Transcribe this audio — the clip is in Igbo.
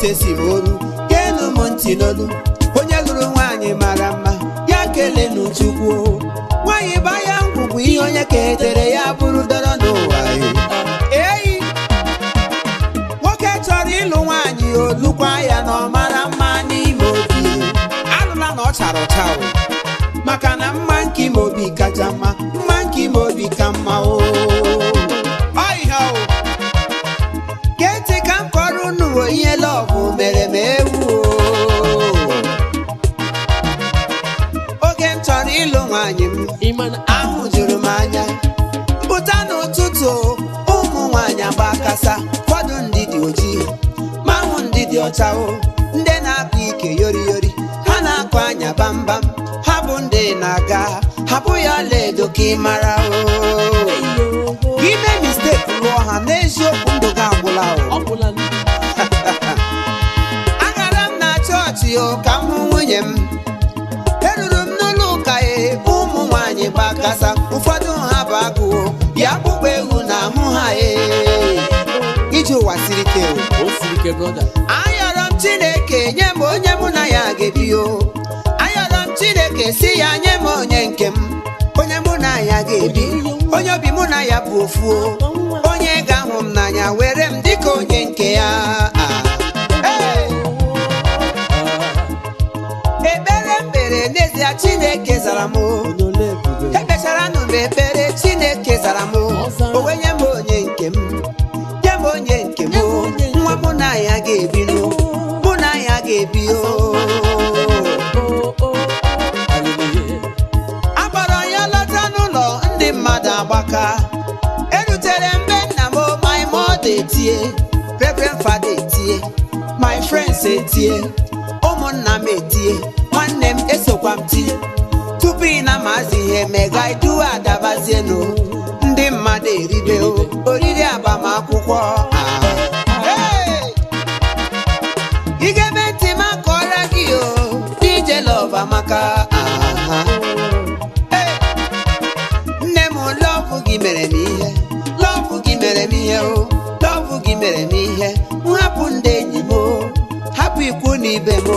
otesimolu genu m ntị n'olu onye lụrụ nwaanyị mara mma ya kele n'Chukwu nwaanyị baya ngwugwu ihe onye ketere ya bụrụ dọrọ n'ụwa eyi nwoke chọrọ ịlụ nwaanyị olukwa ya na ọ mara mma n'ime obi alụla na ọ chara ọcha maka na mma nke ime obi kacha mma mma nke ime obi ka mma Keti ka m kọrọ unu ihe lọbụ mere m ewu oge m chọrọ ịlụ nwaanyị m ahụ juru m anya pụta n'ụtụtụ ụmụ nwaanyị agbakasa ụfọdụ ndị dị ojii ma ahụ ndị dị ọcha ndị na-akpa ike yori yori ha na-akụ anya bambam ha bụ ndị na-aga hapụ ya ọlaedo ka ị mara ime mistake lụọ ha n'eziokwu ndụ gị agwụla agara m na chọọchị ka m hụ nwunye m eruru m n'ụlọ ụka ụmụ nwaanyị gbakasa ụfọdụ ha bụ agụụ ya akpụkpọ egwu na ahụ ha iji ụwa siri ike ayọrọ m Chineke nye m onye mụ na ya ga-ebi ayọrọ m Chineke si ya nye m onye nke m onye mụ na ya ga-ebi onye obi mụ na ya bụ ofu onye ga-ahụ m n'anya were m dịka onye nke ya ekpere mkpere n'ezie Chineke zara m ekpechara nụ m ekpere Chineke zara m o wee nye m onye nke m nye m onye nke m nwa mụ na ya ga-ebi mụ na ya ga-ebi agbara ya lọta n'ụlọ ndị mmadụ agbaka erutere mbe nna m my mother etie Reverend Father etie my friends etie ụmụnna m etie nwanne m esokwa m tie tupu ị na-amazi ihe mega idu adabazienụ ndị mmadụ eribe oriri agbamakwụkwọ ị ga-ebe ntị m akọrọ gị DJ Love Amaka nne m lọvụ gị mere m ihe lọvụ gị mere m ihe lọvụ gị mere m ihe nhapụ ndị enyi m hapụ ikwu na ibe m